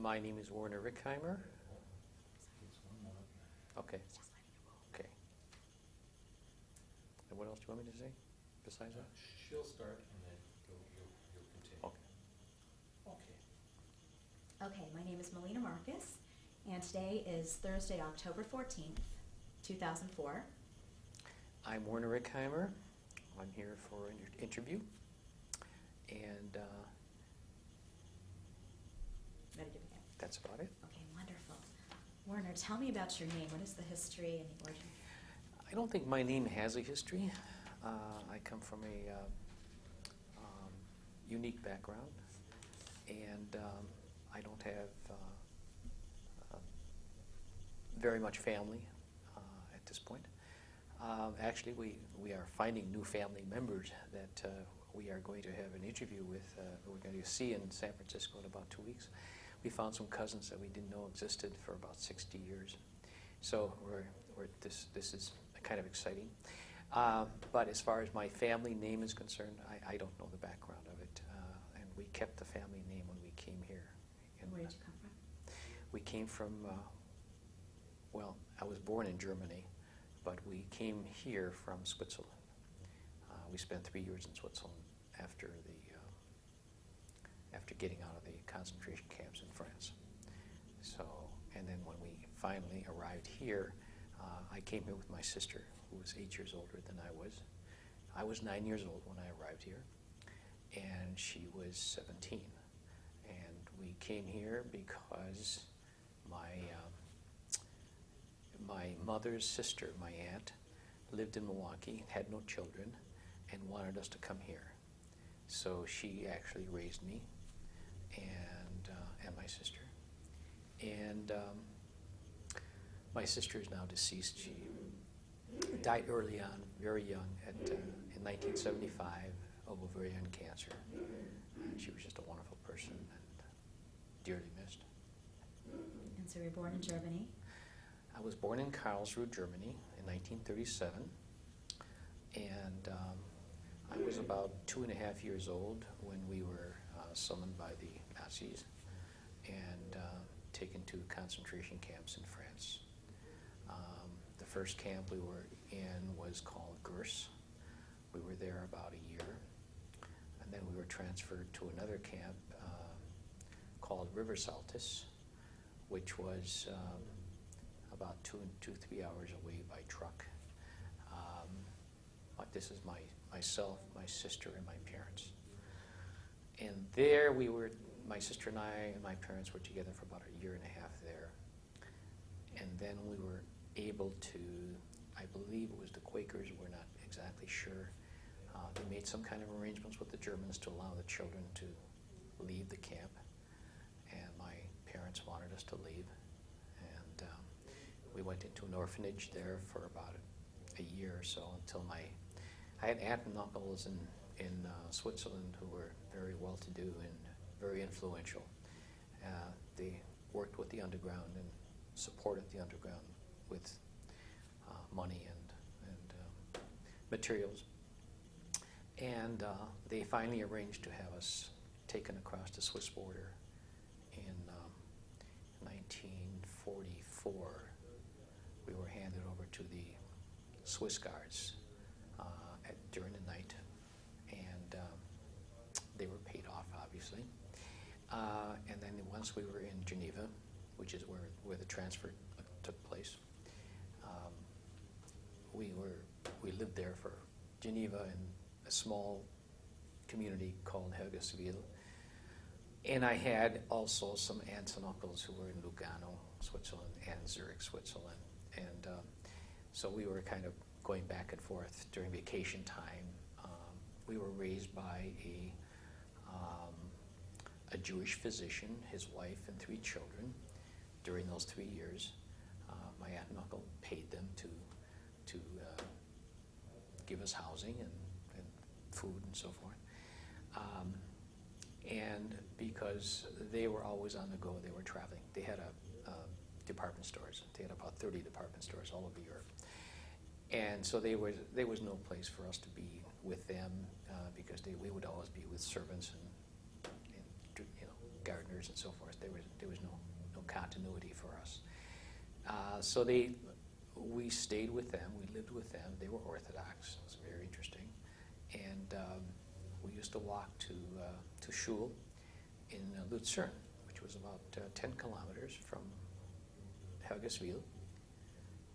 My name is Werner Richheimer. Okay. Okay. And what else do you want me to say besides that? She'll start and then you'll continue. Okay. Okay. Okay, my name is Melina Marcus, and today is Thursday, October 14th, 2004. I'm Werner Richheimer. I'm here for an interview. And Ready to begin? that's about it. Okay, wonderful. Werner, tell me about your name. What is the history and the origin? I don't think my name has a history. I come from a unique background, and I don't have very much family at this point. Actually, we are finding new family members that we are going to have an interview with. We're going to see in San Francisco in about 2 weeks. We found some cousins that we didn't know existed for about 60 years. So this is kind of exciting. But as far as my family name is concerned, I don't know the background of it. And we kept the family name when we came here. And where did you come from? We came from, well, I was born in Germany, but we came here from Switzerland. We spent 3 years in Switzerland after getting out of the concentration camps in France. So, and then when we finally arrived here, I came here with my sister, who was 8 years older than I was. I was 9 years old when I arrived here, and she was 17. And we came here because my mother's sister, my aunt, lived in Milwaukee, had no children, and wanted us to come here. So she actually raised me and my sister. And my sister is now deceased. She died early on, very young, in 1975 of ovarian cancer. She was just a wonderful person and dearly missed. And so you were born in Germany. I was born in Karlsruhe, Germany in 1937, and I was about 2.5 years old when we were summoned by the Nazis and taken to concentration camps in France. The first camp we were in was called Gurs. We were there about a year, and then we were transferred to another camp called Riversaltis, which was about 3 hours away by truck. But this is myself, my sister, and my parents. And there we were, my sister and I and my parents were together for about 1.5 years there. And then we were able to, I believe it was the Quakers, we're not exactly sure. They made some kind of arrangements with the Germans to allow the children to leave the camp. And my parents wanted us to leave. And we went into an orphanage there for about a year or so until I had aunt and uncles in Switzerland who were very well-to-do and very influential. They worked with the underground and supported the underground with money and materials. And they finally arranged to have us taken across the Swiss border in 1944. We were handed over to the Swiss guards during the night, and they were paid off, obviously. And then once we were in Geneva, which is where the transfer took place, we lived there for Geneva in a small community called Helgesville. And I had also some aunts and uncles who were in Lugano, Switzerland, and Zurich, Switzerland. And so we were kind of going back and forth during vacation time. We were raised by a Jewish physician, his wife, and 3 children. During those 3 years, my aunt and uncle paid them to give us housing and food and so forth. And because they were always on the go, they were traveling. They had department stores. They had about 30 department stores all over Europe. And so there was no place for us to be with them because we would always be with servants and gardeners years and so forth. There was no continuity for us. So we stayed with them. We lived with them. They were Orthodox. It was very interesting. And we used to walk to shul in Lucerne, which was about 10 kilometers from Helgesville.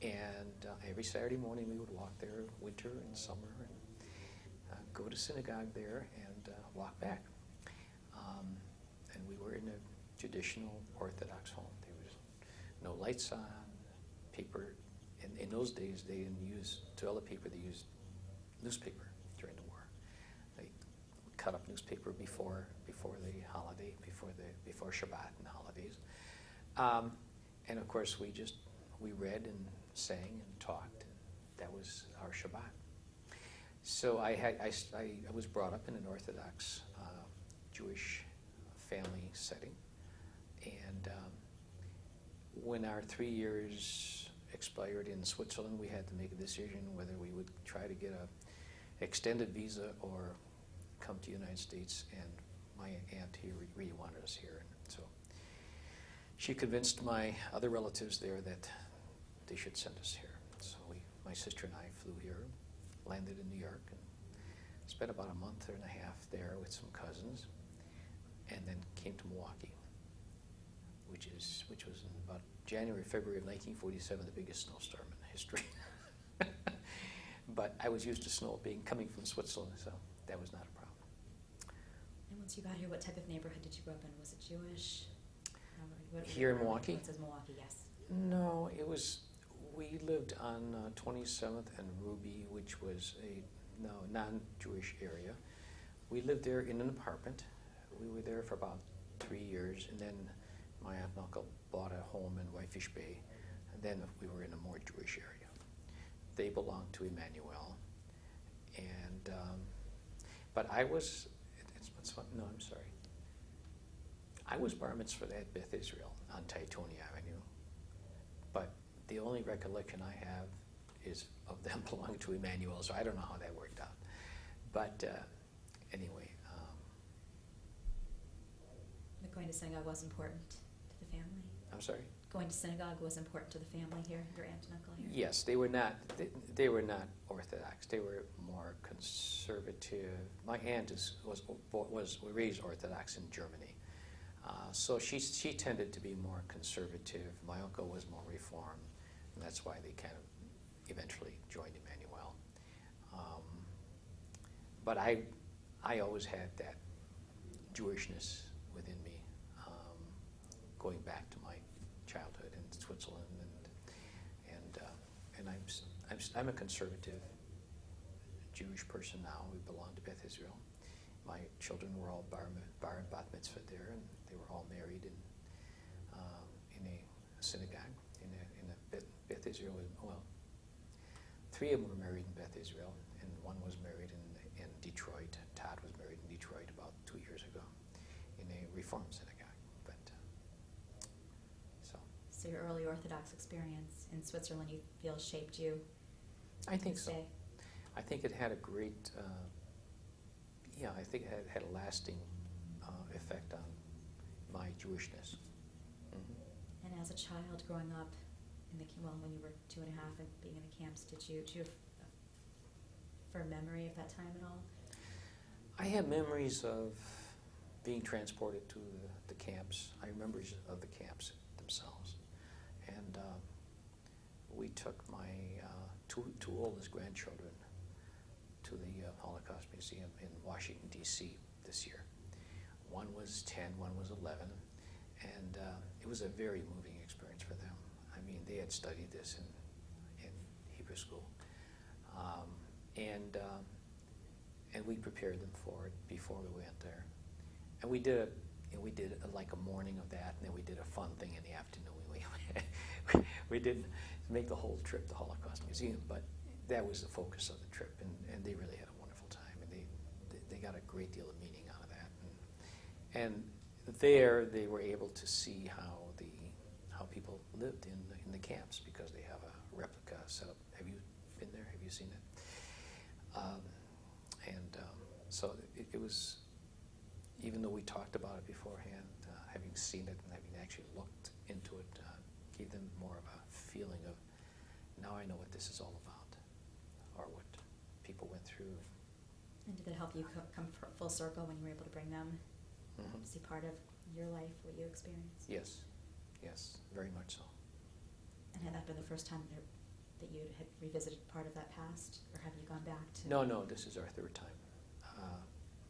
And every Saturday morning we would walk there, winter and summer, and go to synagogue there and walk back. And we were in a traditional Orthodox home. There was no lights on, paper. In those days, they didn't use toilet paper. They used newspaper during the war. They cut up newspaper before the holiday, before Shabbat and holidays. And of course, we read and sang and talked, and that was our Shabbat. So I was brought up in an Orthodox Jewish family setting, and when our 3 years expired in Switzerland, we had to make a decision whether we would try to get a extended visa or come to the United States, and my aunt here really wanted us here, and so she convinced my other relatives there that they should send us here. So my sister and I flew here, landed in New York, and spent about a month and a half there with some cousins, and then came to Milwaukee, which was in about January, February of 1947, the biggest snowstorm in history. But I was used to snow coming from Switzerland, so that was not a problem. And once you got here, what type of neighborhood did you grow up in? Was it Jewish? Here in Milwaukee? It says Milwaukee, yes. No, we lived on 27th and Ruby, which was a non-Jewish area. We lived there in an apartment. We were there for about 3 years, and then my aunt and uncle bought a home in Whitefish Bay, and then we were in a more Jewish area. They belonged to Emmanuel, and but I was. No, I'm sorry. I was bar mitzvahed at Beth Israel on Titoni Avenue, but the only recollection I have is of them belonging to Emmanuel, so I don't know how that worked out. But anyway. But going to synagogue was important to the family? I'm sorry? Going to synagogue was important to the family here, your aunt and uncle here? Yes, they were not. They were not Orthodox. They were more conservative. My aunt was raised Orthodox in Germany, so she tended to be more conservative. My uncle was more Reformed, and that's why they kind of eventually joined Emmanuel. But I always had that Jewishness within me, going back to my childhood in Switzerland, and I'm a conservative Jewish person now. We belong to Beth Israel. My children were all bar and bat mitzvah there, and they were all married in a synagogue in a Beth Israel. Well, 3 of them were married in Beth Israel, and one was married in Detroit. Todd was married in Detroit about 2 years ago in a Reformed synagogue. So your early Orthodox experience in Switzerland, you feel, shaped you? I think so. I think it had a great, I think it had a lasting effect on my Jewishness. Mm-hmm. And as a child growing up when you were 2.5 and being in the camps, did you have a firm memory of that time at all? I have memories of being transported to the camps. I remember of the camps themselves. And we took my two oldest grandchildren to the Holocaust Museum in Washington, D.C. this year. One was 10, one was 11, and it was a very moving experience for them. I mean, they had studied this in Hebrew school, and we prepared them for it before we went there. And we did like a morning of that, and then we did a fun thing in the afternoon. We didn't make the whole trip to Holocaust Museum, but that was the focus of the trip, and they really had a wonderful time, and they got a great deal of meaning out of that. And there they were able to see how people lived in the camps, because they have a replica set up. Have you been there? Have you seen it? So it was, even though we talked about it beforehand, having seen it and having actually looked into it gave them more of a feeling of, now I know what this is all about, or what people went through. And did it help you come full circle when you were able to bring them Mhm. to see part of your life, what you experienced? Yes, yes, very much so. And had that been the first time that you had revisited part of that past, or have you gone back to? No, this is our third time.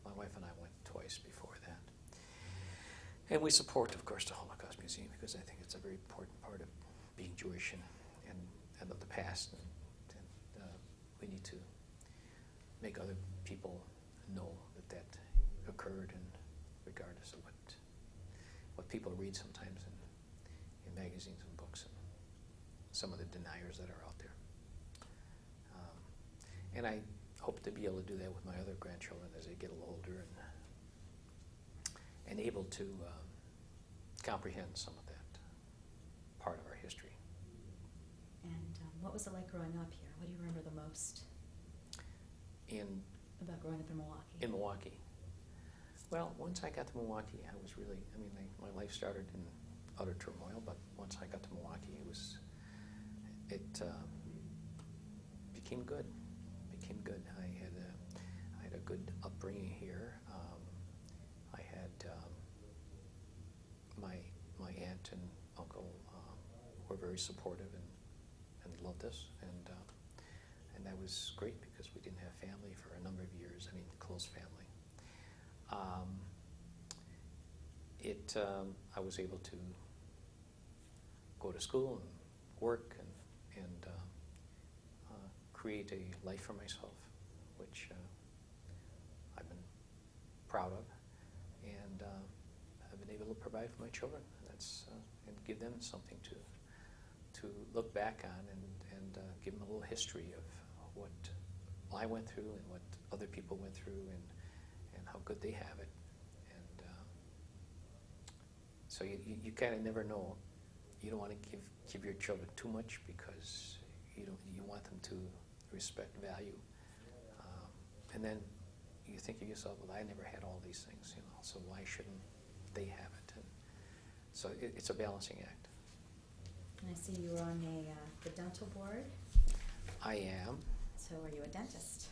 My wife and I went twice before that. And we support, of course, the Holocaust Museum because I think it's a very important part of being Jewish and of the past. And we need to make other people know that occurred, and regardless of what people read sometimes in magazines and books and some of the deniers that are out there. And I hope to be able to do that with my other grandchildren as they get a little older and able to comprehend some of that part of our history. And what was it like growing up here? What do you remember the most about growing up in Milwaukee? In Milwaukee. Well, once I got to Milwaukee, I was really, my life started in utter turmoil, but once I got to Milwaukee, it became good. I had a good upbringing here. I had my aunt and uncle were very supportive and loved us, and that was great because we didn't have family for a number of years. Close family. I was able to go to school and work and create a life for myself, which I've been proud of, and I've been able to provide for my children. And give them something to look back on and give them a little history of what I went through and what other people went through and how good they have it. And so you kind of never know. You don't want to give your children too much because you want them to respect value. And then you think of yourself, well, I never had all these things, so why shouldn't they have it? And so it's a balancing act. And I see you were on the dental board. I am. So are you a dentist?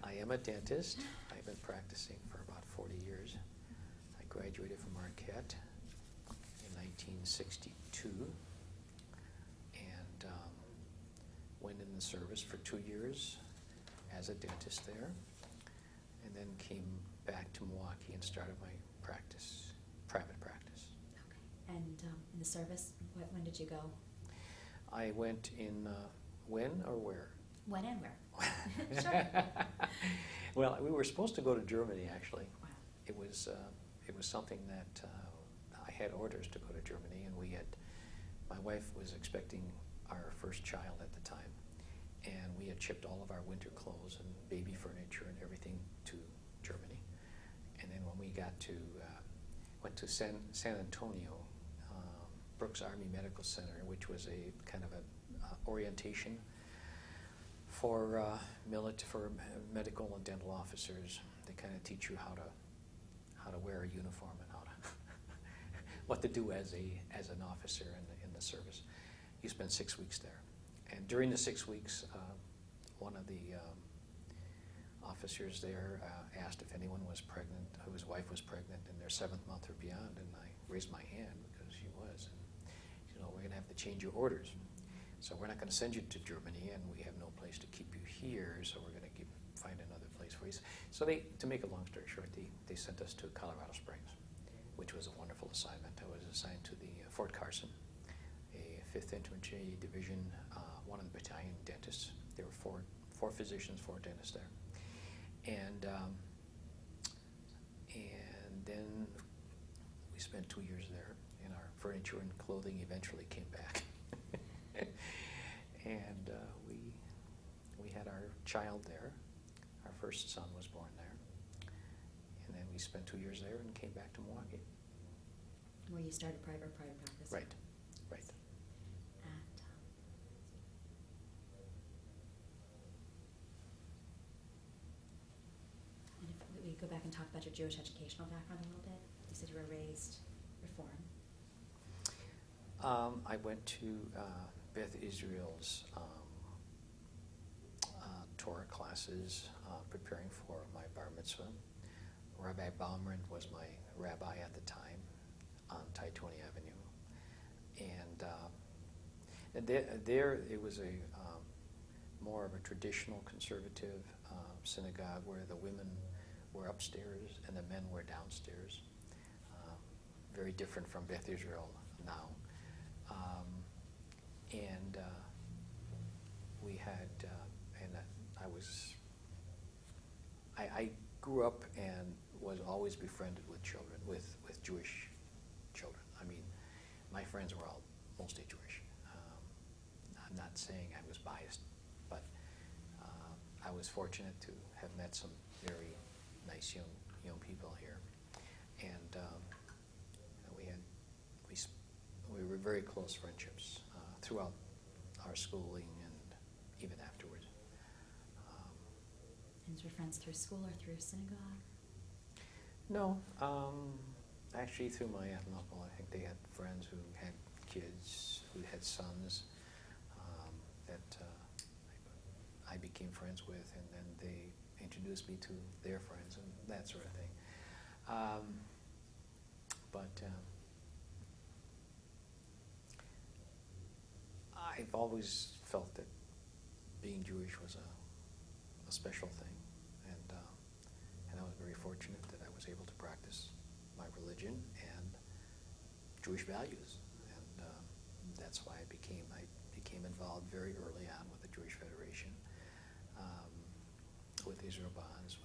I am a dentist. I've been practicing for about 40 years. I graduated from Marquette in 1962 and went in the service for 2 years as a dentist there, and then came back to Milwaukee and started my private practice. Okay. And in the service, when did you go? I went in when or where? When and where? Sure. Well, we were supposed to go to Germany, actually. Wow. It was something that I had orders to go to Germany, and my wife was expecting our first child at the time, and we had shipped all of our winter clothes and baby furniture and everything to Germany. And then when we went to San Antonio, Brooks Army Medical Center, which was a kind of a orientation for medical and dental officers. They kind of teach you how to wear a uniform and what to do as an officer in the service. You spend 6 weeks there, and during the 6 weeks, one of the officers there asked if anyone was pregnant, whose wife was pregnant in their 7th month or beyond, and I raised my hand because she was. And we're going to have to change your orders. So we're not going to send you to Germany, and we have no place to keep you here, so we're going to find another place for you. So to make a long story short, they sent us to Colorado Springs, which was a wonderful assignment. I was assigned to the Fort Carson, a 5th Infantry Division, one of the battalion dentists. There were four physicians, 4 dentists there. And then we spent 2 years there, and our furniture and clothing eventually came back. And we had our child there. Our first son was born there. And then we spent 2 years there and came back to Milwaukee. Where you started private practice. Right. And if we go back and talk about your Jewish educational background a little bit, you said you were raised I went to Beth Israel's Torah classes, preparing for my bar mitzvah. Rabbi Baumrind was my rabbi at the time on Titoni Avenue. And there it was a more of a traditional conservative synagogue where the women were upstairs and the men were downstairs. Very different from Beth Israel now. We had, I grew up and was always befriended with children, with Jewish children. I mean, my friends were all mostly Jewish. I'm not saying I was biased, but I was fortunate to have met some very nice young people here, and we were very close friendships throughout our schooling and even afterwards. And your friends through school or through synagogue? No, actually through my aunt and uncle. I think they had friends who had kids, who had sons that I became friends with, and then they introduced me to their friends and that sort of thing. I've always felt that being Jewish was a special thing, and I was very fortunate that I was able to practice my religion and Jewish values, and that's why I became involved very early on with the Jewish Federation, with Israel Bonds,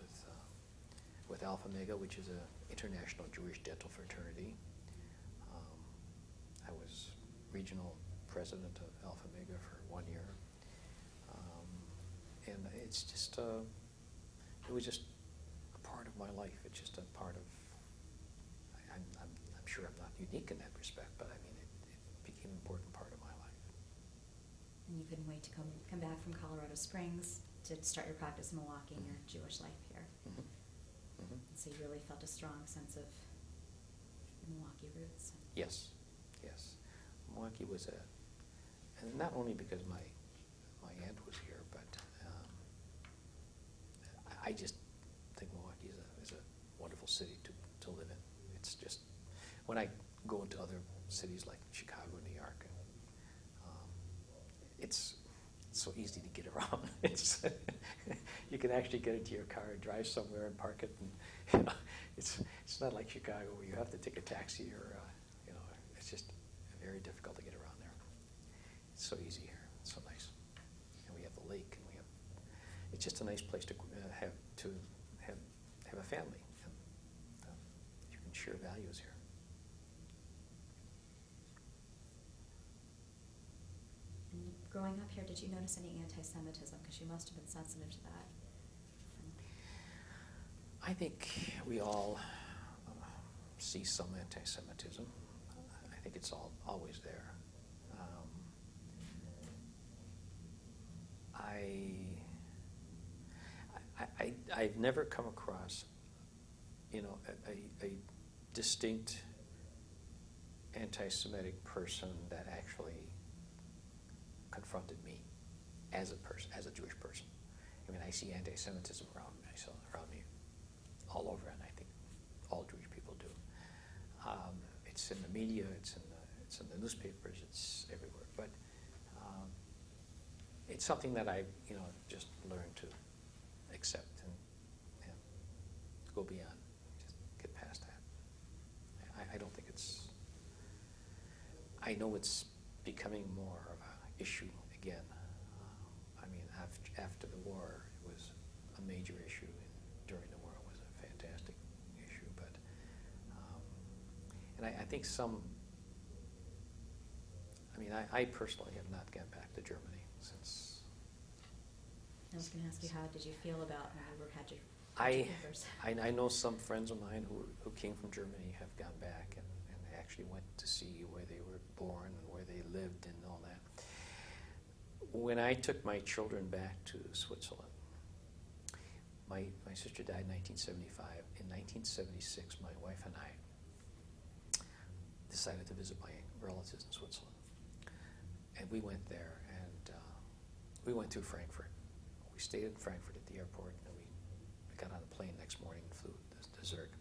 with Alpha Mega, which is an international Jewish dental fraternity. I was regional president of Alpha Mega for 1 year, and it's just it was just a part of my life. It's just a part of. I'm sure I'm not unique in that respect, but I mean it became an important part of my life. And you couldn't wait to come back from Colorado Springs to start your practice in Milwaukee and your Jewish life here. Mm-hmm. Mm-hmm. So you really felt a strong sense of Milwaukee roots. Yes. Milwaukee was and not only because my aunt was here, but I just think Milwaukee is a wonderful city to live in. It's just, when I go into other cities like Chicago, New York, it's so easy to get around. It's you can actually get into your car and drive somewhere and park it, and it's not like Chicago where you have to take a taxi or it's just very difficult to get around there. It's so easy here. It's so nice, and we have the lake, and it's just a nice place to have a family, and you can share values here. And growing up here, did you notice any anti-Semitism? Because you must have been sensitive to that. I think we all see some anti-Semitism. I think it's always there. I've never come across, a distinct anti-Semitic person that actually confronted me as a person, as a Jewish person. I mean, I see anti-Semitism around me all over, and I think all Jewish people do. It's in the media, it's in the newspapers, it's everywhere. But it's something that I, just learned to accept and go beyond, just get past that. I don't think I know it's becoming more of an issue again. I mean, after the war, it was a major issue, and during the war, it was a fantastic issue. But and I think I personally have not gone back to Germany since. I was going to ask you, how did you feel about when you had your papers? I know some friends of mine who came from Germany have gone back and actually went to see where they were born and where they lived and all that. When I took my children back to Switzerland, my sister died in 1975. In 1976, my wife and I decided to visit my relatives in Switzerland. And we went there, and we went through Frankfurt. We stayed in Frankfurt at the airport, and we got on a plane next morning and flew to Zurich.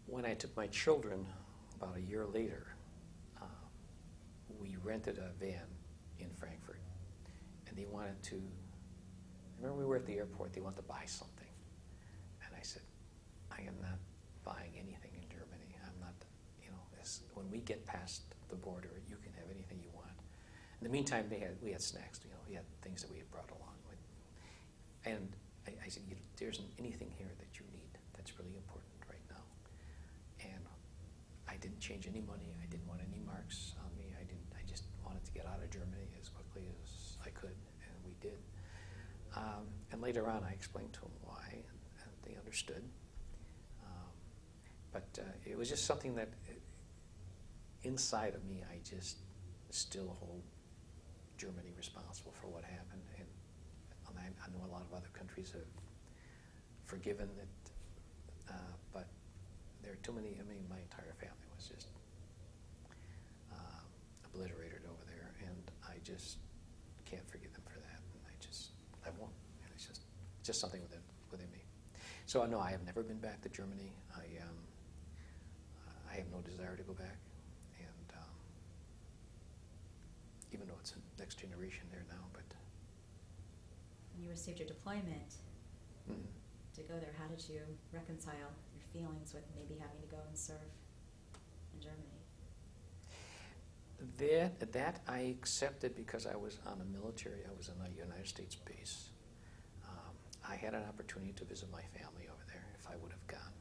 When I took my children, about a year later, we rented a van in Frankfurt, and they wanted to, remember we were at the airport, they wanted to buy something. And I said, I am not buying anything in Germany. I'm not, when we get past the border, you can have anything you want. In the meantime, we had snacks, we had things that we had brought along. And I said, there isn't anything here that you need that's really important right now. And I didn't change any money. I didn't want any marks on me. I just wanted to get out of Germany as quickly as I could, and we did. And later on, I explained to them why, and they understood. But it was just something that inside of me, I just still hold Germany responsible for what happened. And I know a lot of other countries have forgiven it, but there are too many. My entire family was just obliterated over there, and I just can't forgive them for that. And I won't. And it's just something within me. So no, I have never been back to Germany. I have no desire to go back, and even though it's a next generation there now, but. When you received your deployment to go there, how did you reconcile your feelings with maybe having to go and serve in Germany? That I accepted because I was on a United States base. I had an opportunity to visit my family over there if I would have gone.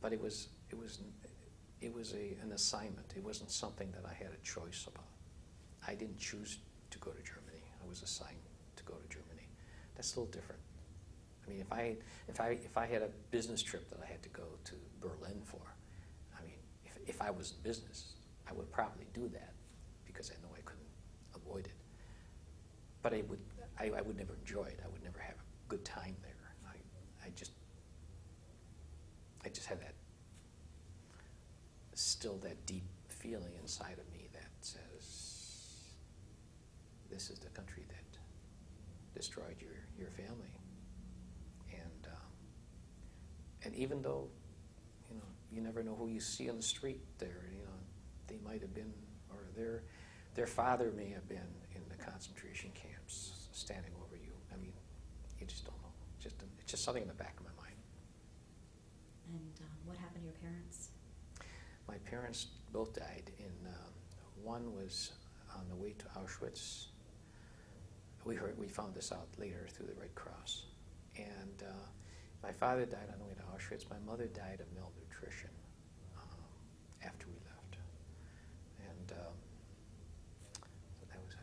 But it was an assignment. It wasn't something that I had a choice about. I didn't choose to go to Germany. I was assigned to go to Germany. That's a little different. I mean, if I had a business trip that I had to go to Berlin for, I mean, if I was in business, I would probably do that because I know I couldn't avoid it. But I would never enjoy it. I would never have a good time there. I just had that deep feeling inside of me that says, this is the country that destroyed your family. And even though, you never know who you see on the street there, they might have been, or their father may have been in the concentration camps standing over you. I mean, you just don't know. It's just something in the back of my mind. And what happened to your parents? My parents both died. One was on the way to Auschwitz. We found this out later through the Red Cross. And my father died on the way to Auschwitz. My mother died of malnutrition after we left. And so that was it.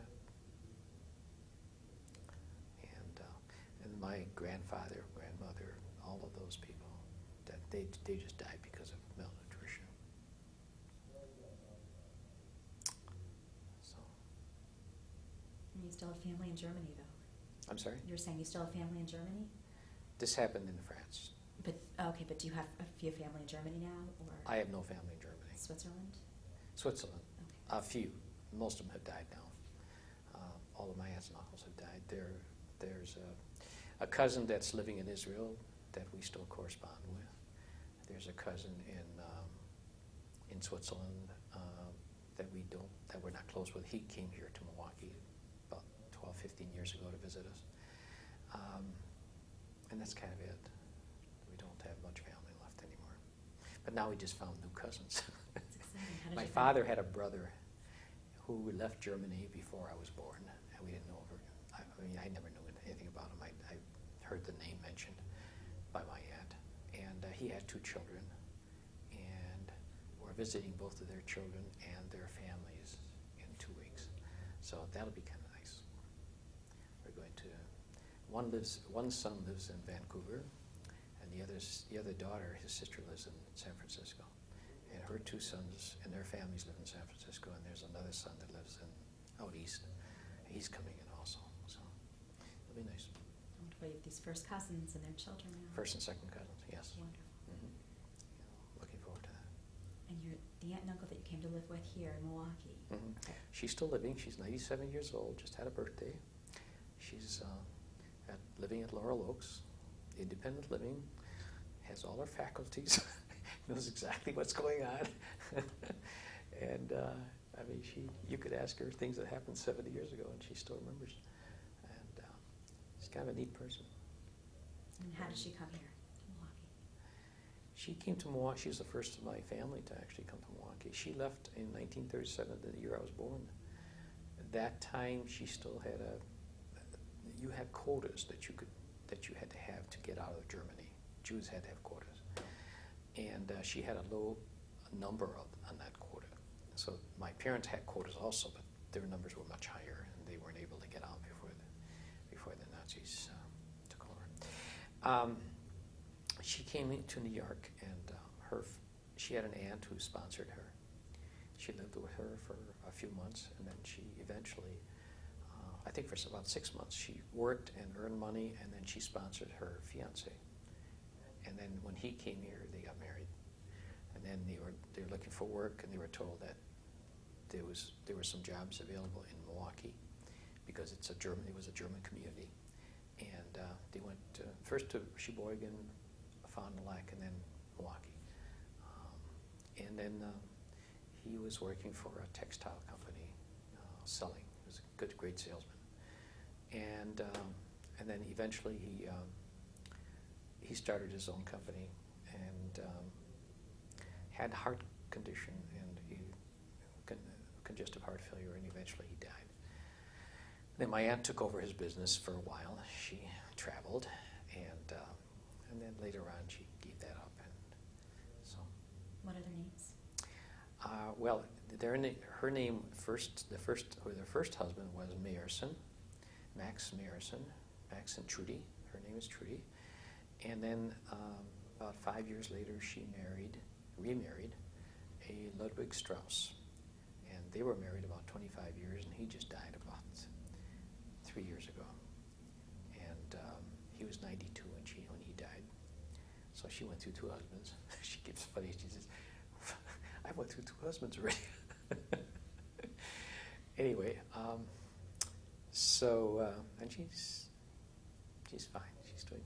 And my grandfather, grandmother, all of those people, that they just died because of malnutrition. So. And you still have family in Germany, though? I'm sorry? You're saying you still have family in Germany? This happened in France. But do you have a few family in Germany now, or? I have no family in Germany. Switzerland? Switzerland. Okay. A few. Most of them have died now. All of my aunts and uncles have died. There's a cousin that's living in Israel that we still correspond with. There's a cousin in Switzerland that we're not close with. He came here to Milwaukee about 12, 15 years ago to visit us. And that's kind of it. We don't have much family left anymore. But now we just found new cousins. That's exciting. How did My you father had a brother who left Germany before I was born, and we didn't know I never knew anything about him. I heard the name mentioned by my aunt. And he had 2 children, and we're visiting both of their children and their families in 2 weeks. So that'll be kind of nice. We're going to, one son lives in Vancouver, and the other daughter, his sister, lives in San Francisco. And her 2 sons and their families live in San Francisco, and there's another son that lives out east. He's coming in also, so it'll be nice. Wonderful. You have these first cousins and their children now. First and second cousins, yes. Wonderful. Mm-hmm. and uncle that you came to live with here in Milwaukee. Mhm. Okay. She's still living. She's 97 years old, just had a birthday. She's living at Laurel Oaks, independent living, has all her faculties, knows exactly what's going on. And I mean, you could ask her things that happened 70 years ago and she still remembers. And she's kind of a neat person. And how did she come here to Milwaukee? She came to Milwaukee. She was the first of my family to actually come to Milwaukee. She left in 1937, the year I was born. At that time, she still had you had quotas that you had to have to get out of Germany. Jews had to have quotas. And she had a low number on that quota. So my parents had quotas also, but their numbers were much higher, and they weren't able to get out before the Nazis took over. She came to New York, and she had an aunt who sponsored her. She lived with her for a few months, and then she eventually, I think for about 6 months, she worked and earned money, and then she sponsored her fiancé. And then when he came here, they got married. And then they were looking for work, and they were told that there were some jobs available in Milwaukee because it was a German community. And they went first to Sheboygan, Fond du Lac, and then Milwaukee. And then he was working for a textile company, selling. He was a great salesman. And then eventually he started his own company and had heart condition and congestive heart failure, and eventually he died. Then my aunt took over his business for a while. She traveled, and then later on she gave that up. And so. What are their names? Well, her name their first husband was Mayerson, Max Mayerson, Max and Trudy. Her name is Trudy. And then about 5 years later, she remarried a Ludwig Strauss. And they were married about 25 years, and he just died about 3 years ago. And he was 92 when he died. So she went through 2 husbands. She gets funny. She says, I went through 2 husbands already. Anyway, and she's fine. She's doing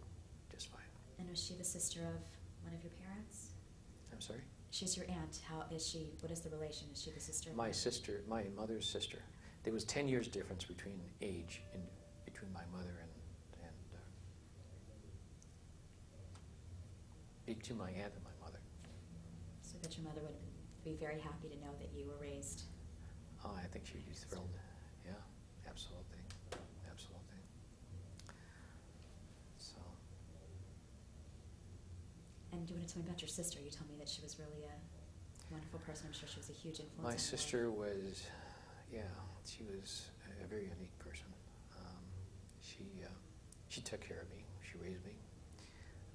just fine. And was she the sister of one of your parents? I'm sorry? She's your aunt. How is she? What is the relation? Is she the sister of My sister, my mother's sister. There was 10 years difference between age between my mother and between my aunt and my mother. So that your mother would be very happy to know that you were raised. Oh, I think she'd be thrilled. Yeah, absolutely. Absolutely. So. And do you want to tell me about your sister? You told me that she was really a wonderful person. I'm sure she was a huge influence. My on your sister life. was, she was a very unique person. She took care of me. She raised me.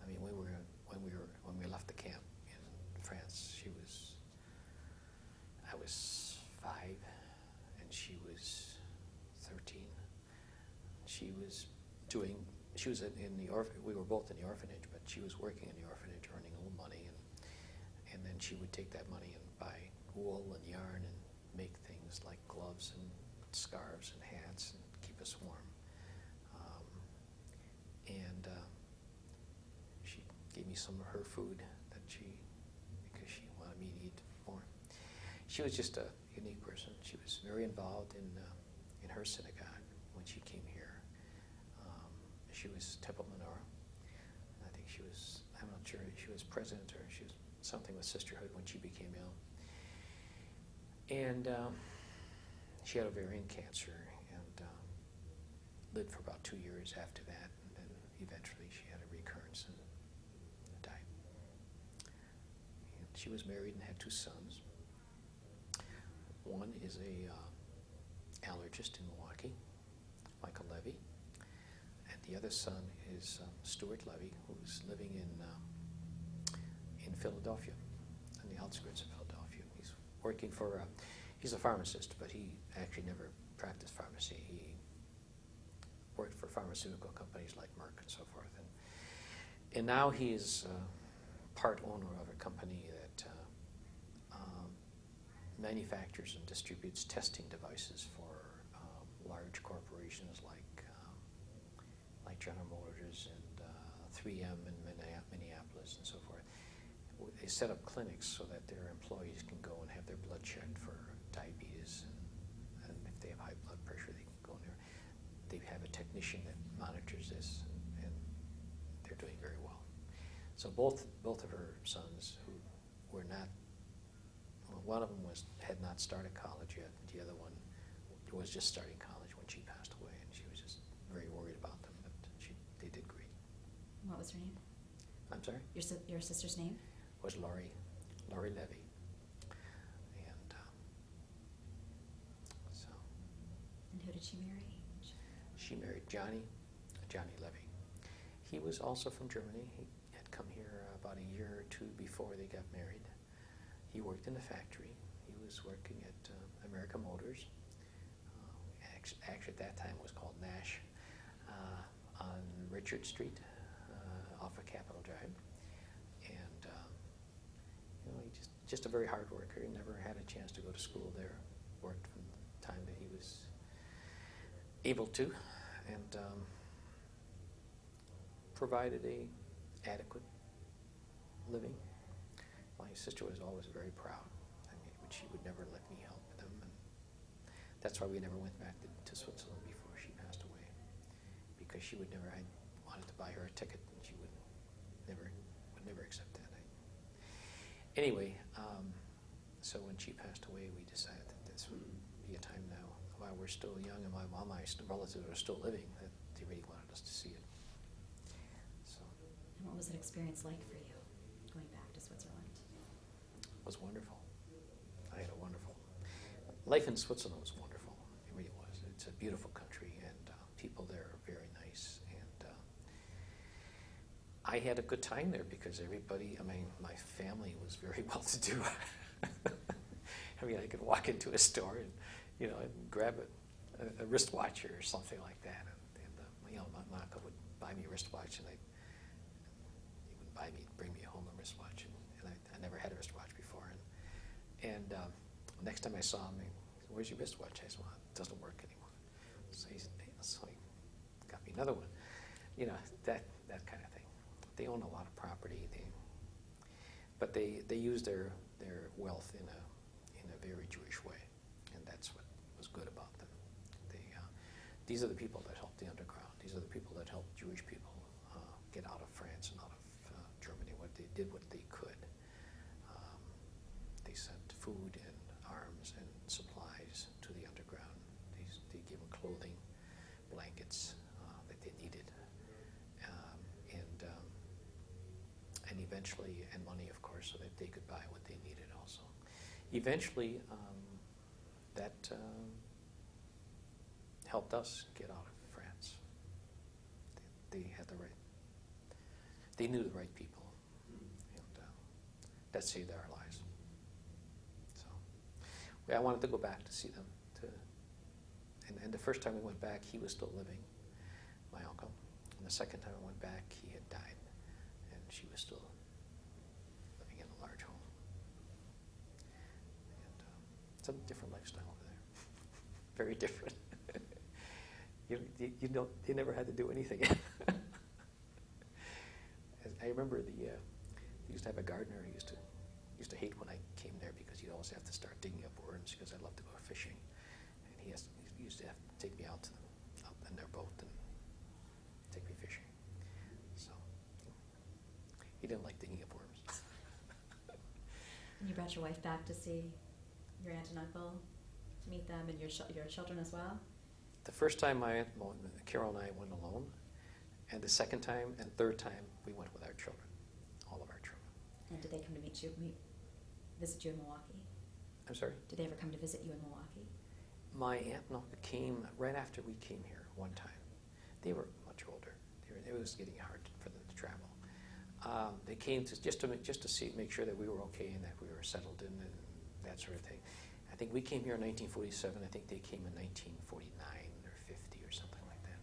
I mean, when we left the camp in France, I was 5, and she was 13. She was in the we were both in the orphanage, but she was working in the orphanage, earning a little money, and then she would take that money and buy wool and yarn and make things like gloves and scarves and hats and keep us warm. She gave me some of her food because she wanted me to eat more. She was just a unique person. She was very involved in her synagogue when she came here. She was Temple Menorah. I think I'm not sure, she was president or she was something with Sisterhood when she became ill. And she had ovarian cancer and lived for about 2 years after that. And then eventually she had a recurrence and died. And she was married and had 2 sons. One is a allergist in Milwaukee, Michael Levy. And the other son is Stuart Levy, who's living in Philadelphia, on the outskirts of Philadelphia. He's working he's a pharmacist, but he actually never practiced pharmacy. He worked for pharmaceutical companies like Merck and so forth. And now he is part owner of a company that manufactures and distributes testing devices for large corporations like General Motors and 3M in Minneapolis and so forth. They set up clinics so that their employees can go and have their blood checked for diabetes, and if they have high blood pressure, they can go in there. They have a technician that monitors this, and they're doing very well. So both of her sons, who were not, well, one of them had not started college yet. The other one was just starting college when she passed away, and she was just very worried about them. But they did great. What was her name? I'm sorry? Your sister's name? Was Laurie Levy. And so. And who did she marry? She married Johnny Levy. He was also from Germany. He had come here about a year or two before they got married. He worked in a factory. He was working at American Motors. Actually, at that time it was called Nash, on Richard Street, off of Capitol Drive. And he just a very hard worker. He never had a chance to go to school there. Worked from the time that he was able to, and provided a adequate living. My sister was always very proud. I mean, but she would never let me help them, and that's why we never went back to Switzerland before she passed away, because she would never. I wanted to buy her a ticket, and she would never accept that. Anyway, so when she passed away, we decided that this would be a time now, while we're still young and my relatives are still living, that they really wanted us to see it. So. And what was that experience like for you, going back to Switzerland? It was wonderful. I had a wonderful life in Switzerland. Was wonderful. It really was. It's a beautiful country, and people there are very nice. And I had a good time there because everybody. I mean, my family was very well to do. I mean, I could walk into a store and grab a wristwatch or something like that, and my uncle would buy me a wristwatch, and he would bring me home a wristwatch, and I never had a wristwatch before, and next time I saw him, he said, "Where's your wristwatch?" I said, "Well, it doesn't work anymore." So he got me another one, that kind of thing. They own a lot of property, but they use their wealth in a very Jewish way, and that's what was good about them. These are the people that helped the underground. These are the people that helped Jewish people get out of France and out of Germany. They did what they could. They sent food and arms and supplies to the underground. They gave them clothing, blankets that they needed, and eventually, and money, of course, so that they could buy what they needed also. Eventually, that helped us get out of France. They had the right, they knew the right people, and that saved our lives. So, I wanted to go back to see them. And the first time we went back, he was still living, my uncle. And the second time I went back, he had died, and she was still living in a large home. And it's a different lifestyle over there. Very different. They never had to do anything. I remember they used to have a gardener. He used to hate when I came there because he'd always have to start digging up worms because I loved to go fishing, and he used to have to take me out in their boat and take me fishing. So he didn't like digging up worms. And you brought your wife back to see your aunt and uncle, to meet them and your children as well? The first time Carol and I went alone, and the second time and third time we went with our children, all of our children. And did they come to visit you in Milwaukee? I'm sorry? Did they ever come to visit you in Milwaukee? My aunt and uncle came right after we came here one time. They were much older. It was getting hard for them to travel. They came just to make sure that we were okay and that we were settled in and that sort of thing. I think we came here in 1947. I think they came in 1949 or 50 or something like that.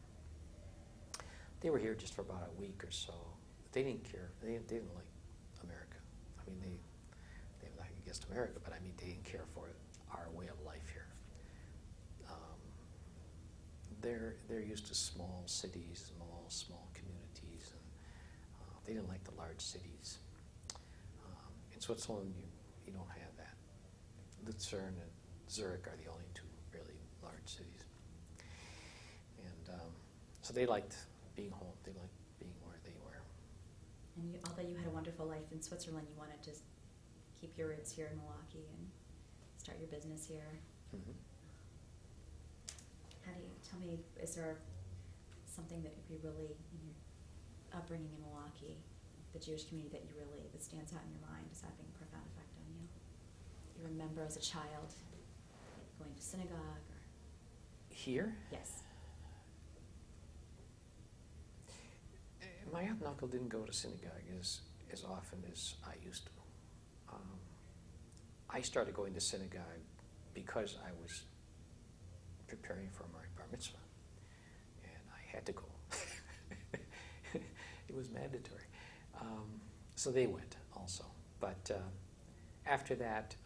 They were here just for about a week or so. They didn't care. They didn't like America. I mean, they have nothing against America, but I mean, they didn't care for it our way of life here. They're used to small cities, small communities, and they didn't like the large cities. In Switzerland, you don't have that. Lucerne and Zurich are the only two really large cities. And so they liked being home. They liked being where they were. And although you had a wonderful life in Switzerland, you wanted to keep your roots here in Milwaukee and start your business here. Mm-hmm. How do you, tell me, is there something that would be really, in your upbringing in Milwaukee, the Jewish community that stands out in your mind as having a profound effect on you? You remember as a child going to synagogue or? Here? Yes. My aunt and uncle didn't go to synagogue as often as I used to. I started going to synagogue because I was preparing for my bar mitzvah, and I had to go. It was mandatory. So they went also. But after that,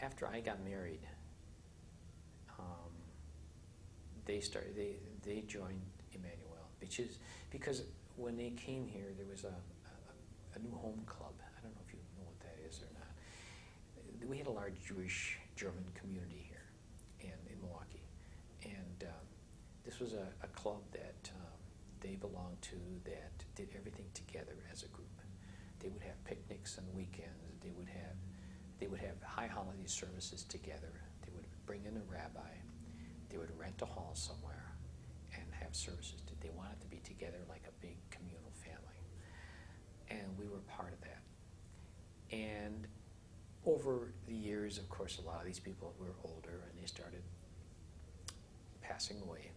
after I got married, they joined Emmanuel, because when they came here, there was a new home club. I don't know if you know what that is or not. We had a large Jewish German community here in Milwaukee, and this was a club that they belonged to that did everything together as a group. They would have picnics on weekends. They would have high holiday services together. They would bring in a rabbi. They would rent a hall somewhere and have services. They wanted to be together like a big communal family. And we were part of that. And over the years, of course, a lot of these people were older and they started passing away.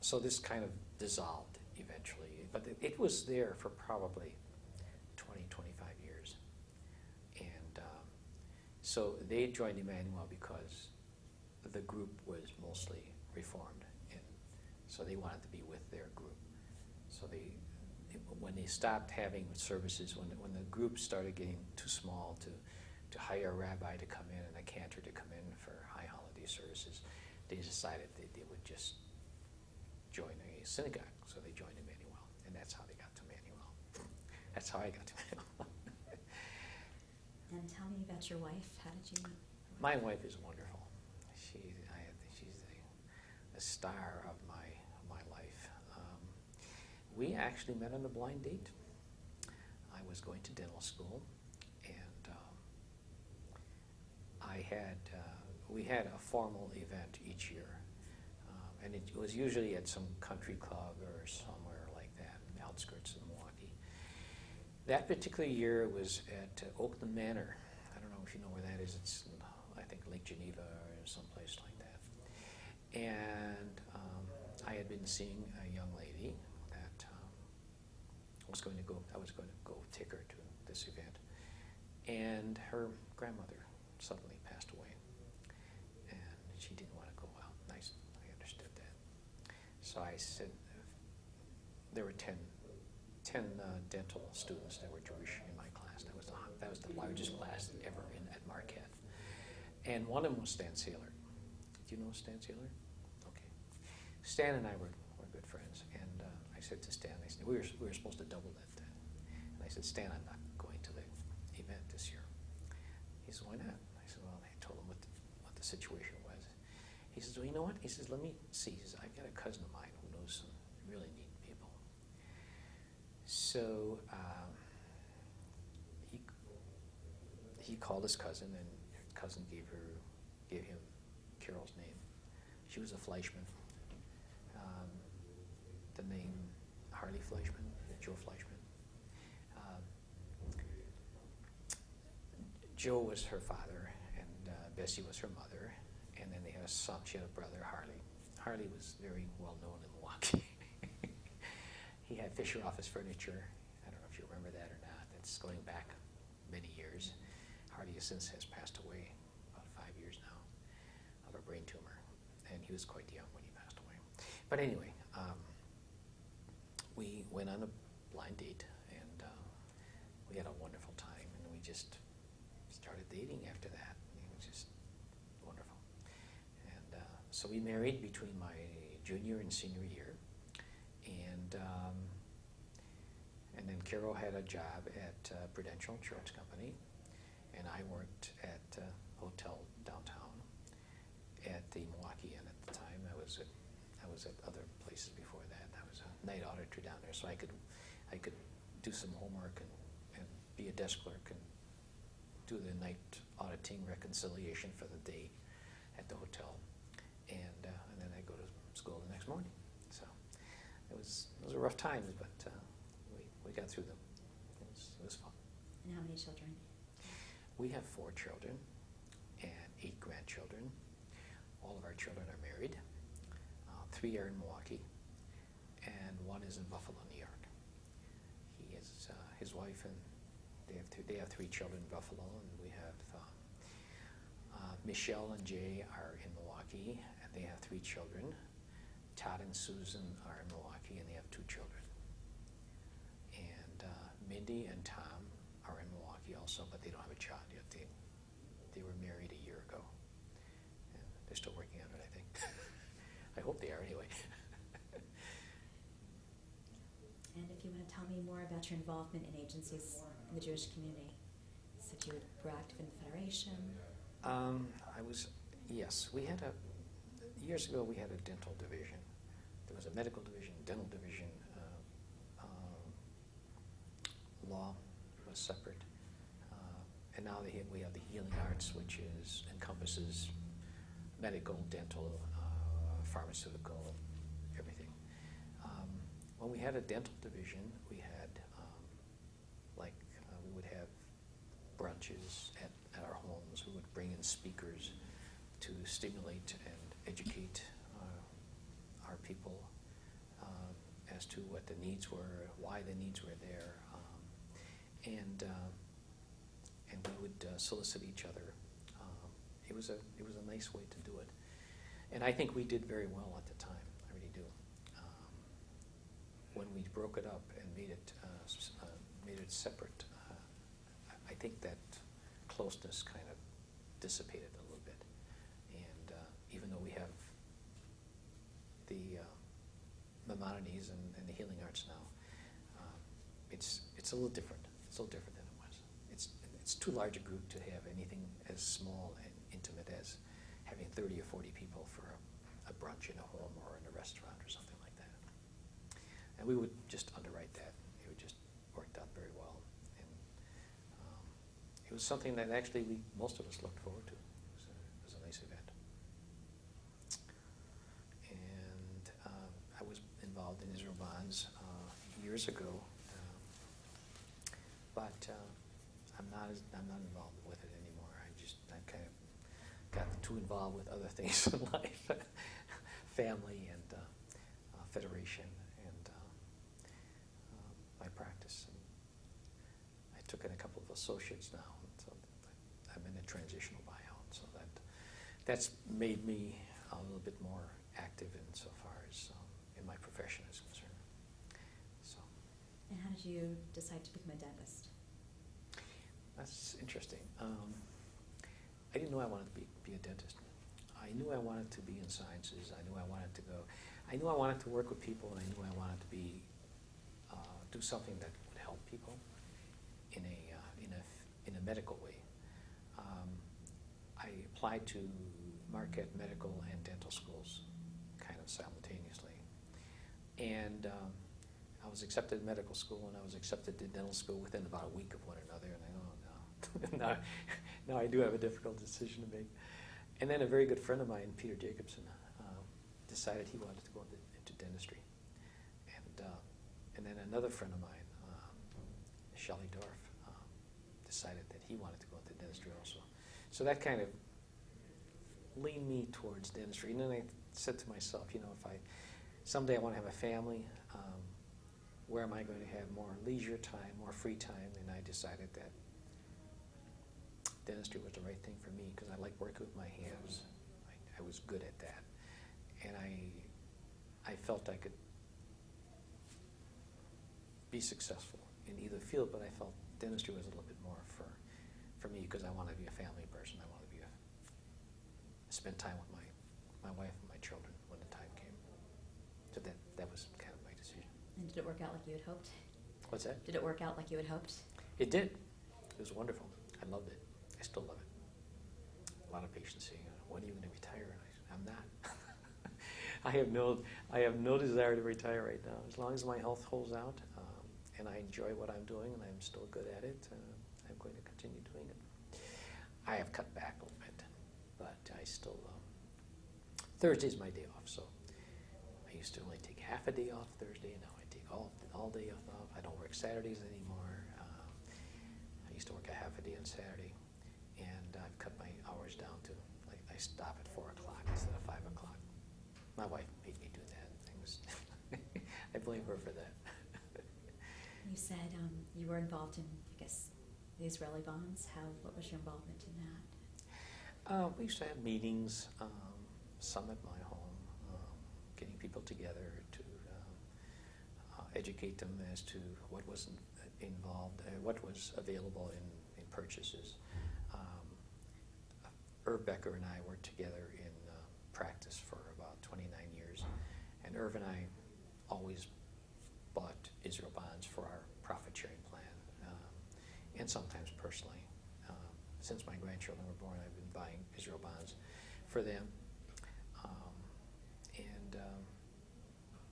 So this kind of dissolved eventually. But it was there for probably 20, 25 years. And so they joined Emmanuel because the group was mostly Reformed, and so they wanted to be with their group. So when they stopped having services, when the group started getting too small to hire a rabbi to come in and a cantor to come in for high holiday services, they decided they would just join a synagogue. So they joined Emmanuel, and that's how they got to Emmanuel. That's how I got to Emmanuel. And tell me about your wife. How did you meet? My wife is wonderful. She's the star of my life. We actually met on a blind date. I was going to dental school, and we had a formal event each year, and it was usually at some country club or somewhere like that, in the outskirts of Milwaukee. That particular year was at Oakland Manor. I don't know if you know where that is. It's, I think, Lake Geneva or someplace like that. And I had been seeing a young lady that I was going to go take her to this event. And her grandmother suddenly passed away. And she didn't want to go out. I understood that. So I said, there were 10 dental students that were Jewish in my class. That was the largest class ever at Marquette. And one of them was Stan Saylor. Do you know Stan Saylor? Okay. Stan and I were good friends, and I said to Stan, we were supposed to double that. And I said, Stan, I'm not going to the event this year. He said, why not? I said, well, I told him what the situation was. He says, well, you know what? He says, let me see. He says, I've got a cousin of mine who knows some really neat people. So he called his cousin, and his cousin gave him Carol's name. She was a Fleischman. The name Harley Fleischman, Joe Fleischman. Joe was her father, and Bessie was her mother, and then they had a son. She had a brother, Harley. Harley was very well known in Milwaukee. He had Fisher Office Furniture. I don't know if you remember that or not. That's going back many years. Harley since has passed away, about 5 years now, of a brain tumor, and he was quite young when he passed away. But anyway, we went on a blind date, and we had a wonderful time, and we just started dating after that. It was just wonderful. And so we married between my junior and senior year. And then Carol had a job at Prudential Insurance Company, and I worked at a hotel downtown at the Milwaukee Inn at the time. I was at other places before that. I was a night auditor down there, so I could do some homework and be a desk clerk and do the night auditing reconciliation for the day at the hotel, and then I'd go to school the next morning. So those were rough times, but we got through them. It was fun. And how many children? We have 4 children and 8 grandchildren. All of our children are married. 3 are in Milwaukee, and 1 is in Buffalo, New York. He is his wife, and they have 3 children in Buffalo, and we have Michelle and Jay are in Milwaukee, and they have 3 children. Todd and Susan are in Milwaukee, and they have 2 children. And Mindy and Tom are in Milwaukee also, but they don't have a child yet. They were married a year ago, and they're still working on it, I think. I hope they are anyway. And if you want to tell me more about your involvement in agencies in the Jewish community, you said you were active in the Federation. Yes, we had years ago we had a dental division. There was a medical division, dental division, law was separate. And now we have the healing arts, which encompasses medical, dental, pharmaceutical, everything. When we had a dental division, we had we would have brunches at our homes. We would bring in speakers to stimulate and educate our people as to what the needs were, why the needs were there, and we would solicit each other. It was a nice way to do it, and I think we did very well at the time. I really do. When we broke it up and made it separate, I think that closeness kind of dissipated a little bit. And even though we have the Maimonides and the healing arts now, it's a little different. It's a little different than it was. It's too large a group to have anything as small and intimate as having 30 or 40 people for a brunch in a home or in a restaurant or something like that. And we would just underwrite that. It would just worked out very well. And it was something that actually most of us looked forward to. It was a nice event. And I was involved in Israel Bonds years ago, but I'm not involved with it anymore. I kind of got too involved with other things in life, family and federation and my practice. And I took in a couple of associates now, so I'm in a transitional buyout. So that's made me a little bit more active insofar as in my profession is concerned. So. And how did you decide to become a dentist? That's interesting. I didn't know I wanted to be a dentist. I knew I wanted to be in sciences. I knew I wanted to work with people, and I knew I wanted to do something that would help people in a medical way. I applied to Marquette Medical and Dental Schools kind of simultaneously, and I was accepted in medical school, and I was accepted to dental school within about a week of one another, and I know now I do have a difficult decision to make. And then a very good friend of mine, Peter Jacobson, decided he wanted to go into dentistry. And then another friend of mine, Shelley Dorff, decided that he wanted to go into dentistry also. So that kind of leaned me towards dentistry. And then I said to myself, if someday I want to have a family, where am I going to have more leisure time, more free time? And I decided that dentistry was the right thing for me because I like working with my hands. I was good at that. And I felt I could be successful in either field, but I felt dentistry was a little bit more for for me, because I want to be a family person. I want to spend time with my wife and my children when the time came. So that was kind of my decision. And did it work out like you had hoped? What's that? Did it work out like you had hoped? It did. It was wonderful. I loved it. I still love it. A lot of patients saying, "When are you going to retire?" And I said, "I'm not. I have no desire to retire right now. As long as my health holds out, and I enjoy what I'm doing, and I'm still good at it, I'm going to continue doing it." I have cut back a little bit, but I still. Thursday's my day off, so I used to only take half a day off Thursday. Now I take all day off. I don't work Saturdays anymore. I used to work a half a day on Saturday, and I've cut my hours down to I stop at 4 o'clock instead of 5 o'clock. My wife made me do that. I blame her for that. You said you were involved in, I guess, the Israeli bonds. What was your involvement in that? We used to have meetings, some at my home, getting people together to educate them as to what was involved, what was available in purchases. Irv Becker and I worked together in practice for about 29 years, and Irv and I always bought Israel bonds for our profit-sharing plan, and sometimes personally. Since my grandchildren were born, I've been buying Israel bonds for them.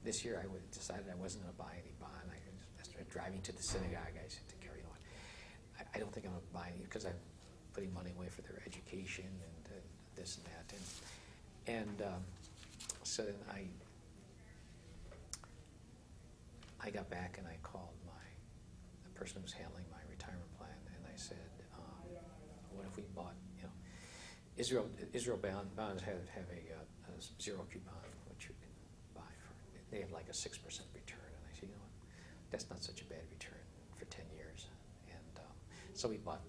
This year I decided I wasn't going to buy any bond. I started driving to the synagogue. I said to Carrie, "You know what? I don't think I'm going to buy any because I'm putting money away for their education and this and that." So then I got back and I called the person who was handling my retirement plan, and I said, "What if we bought, Israel bonds have a zero coupon, which you can buy for. They have like a 6% return." And I said, "You know what? That's not such a bad return for 10 years." And so we bought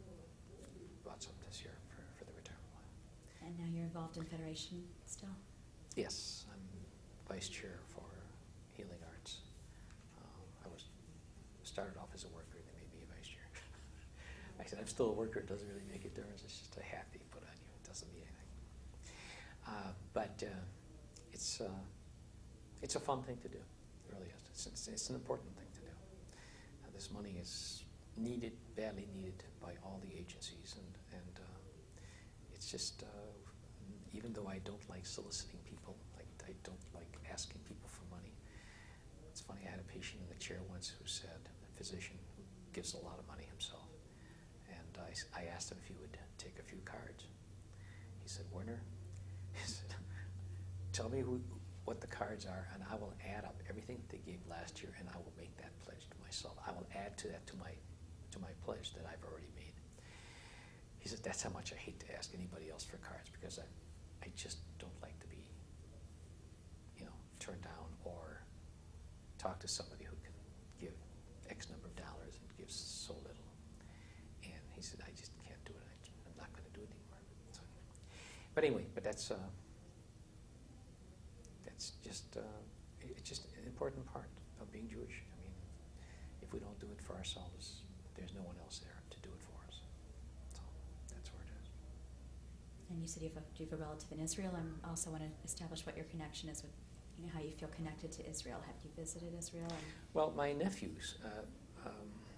some this year for the retirement plan. And now you're involved in Federation still? Yes, I'm vice chair for Healing Arts. Started off as a worker, and they made me a vice chair. I said, "I'm still a worker. It doesn't really make a difference. It's just a hat they put on you. It doesn't mean anything." But it's a fun thing to do. It really is. It's an important thing to do. This money is needed, badly needed by all the agencies, and it's just, even though I don't like soliciting people, I don't like asking people for money. It's funny, I had a patient in the chair once who said, a physician who gives a lot of money himself, and I asked him if he would take a few cards. He said, "Werner," he said, "tell me what the cards are, and I will add up everything that they gave last year, and I will make that pledge to myself. I will add to that to my pledge that I've already made." He said, "That's how much I hate to ask anybody else for cards, because I just don't like to be, turned down or talk to somebody who can give X number of dollars and gives so little." And he said, "I just can't do it. I'm not going to do it anymore." So, but anyway, that's just it's just an important part of being Jewish. I mean, if we don't do it for ourselves, there's no one else there to do it for us. So that's where it is. And you said you have a relative in Israel. I also want to establish what your connection is with, how you feel connected to Israel. Have you visited Israel? Well, my nephews,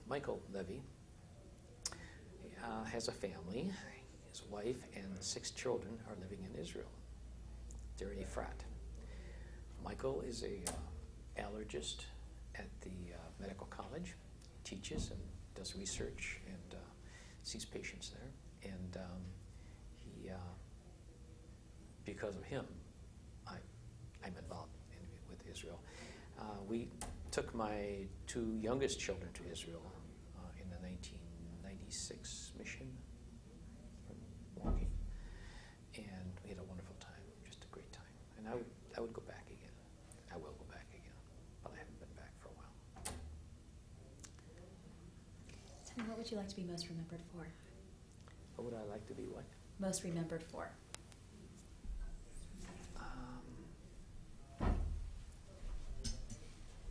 Michael Levy, has a family. His wife and 6 children are living in Israel. They're in Efrat. Michael is a allergist at the medical college. He teaches and does research and sees patients there. And he, because of him, I'm involved with Israel. We took my 2 youngest children to Israel in the 1996 mission from Milwaukee, and we had a wonderful time, just a great time. And I would go back again. I will go back again, but I haven't been back for a while. Tell me, what would you like to be most remembered for? What would I like to be what? Most remembered for?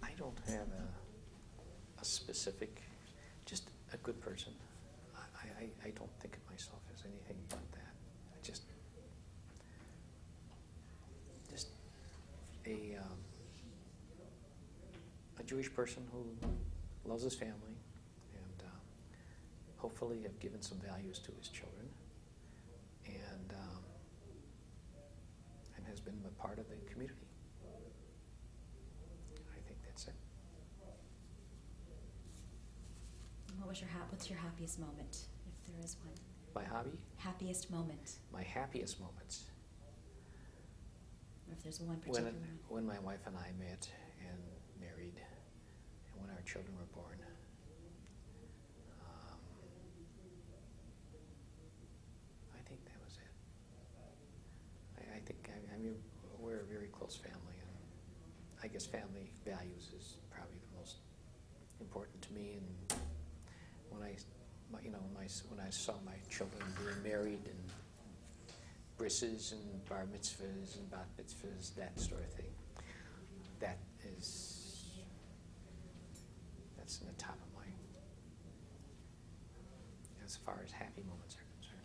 I don't have a specific, just a good person. I don't think of myself as anything but that. I just a Jewish person who loves his family and hopefully have given some values to his children and has been a part of the community. I think that's it. What's your happiest moment, if there is one? My hobby? Happiest moment, My happiest moments. or if there's one particular one. When my wife and I met and married, and when our children were born. I think that was it. I mean, we're a very close family, and I guess family values is probably the most important to me. And when I saw my children being married and brisses and bar mitzvahs and bat mitzvahs, that sort of thing, that's in the top of my, as far as happy moments are concerned.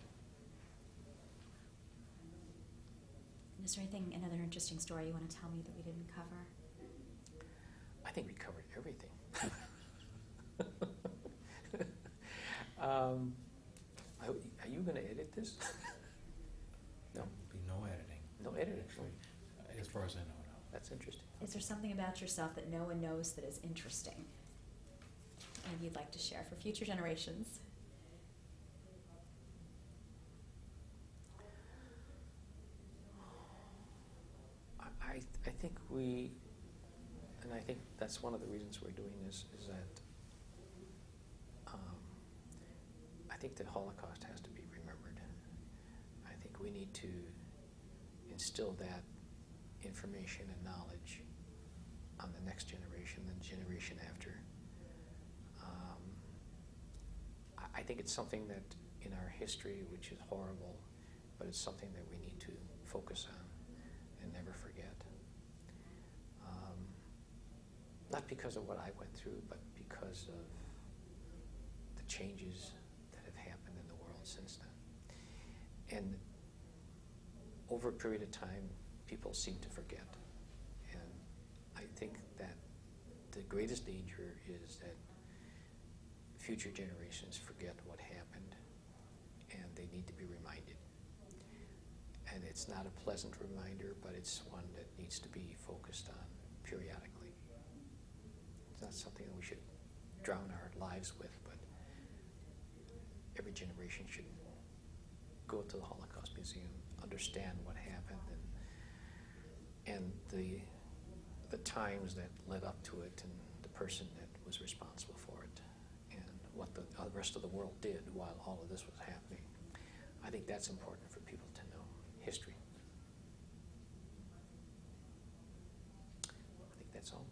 And is there another interesting story you want to tell me that we didn't cover? I think we covered everything. Are you going to edit this? No. Be no editing. No editing. Actually, as far as I know, no. That's interesting. Is there something about yourself that no one knows that is interesting and you'd like to share for future generations? I think and I think that's one of the reasons we're doing this, is that I think the Holocaust has to be remembered. I think we need to instill that information and knowledge on the next generation, the generation after. I think it's something that in our history, which is horrible, but it's something that we need to focus on and never forget. Not because of what I went through, but because of the changes that have happened in the world since then. And over a period of time, people seem to forget. And I think that the greatest danger is that future generations forget what happened, and they need to be reminded. And it's not a pleasant reminder, but it's one that needs to be focused on periodically. It's not something that we should drown our lives with, but every generation should go to the Holocaust Museum, understand what happened, and the times that led up to it, and the person that was responsible for it, and what the rest of the world did while all of this was happening. I think that's important for people to know, history. I think that's all.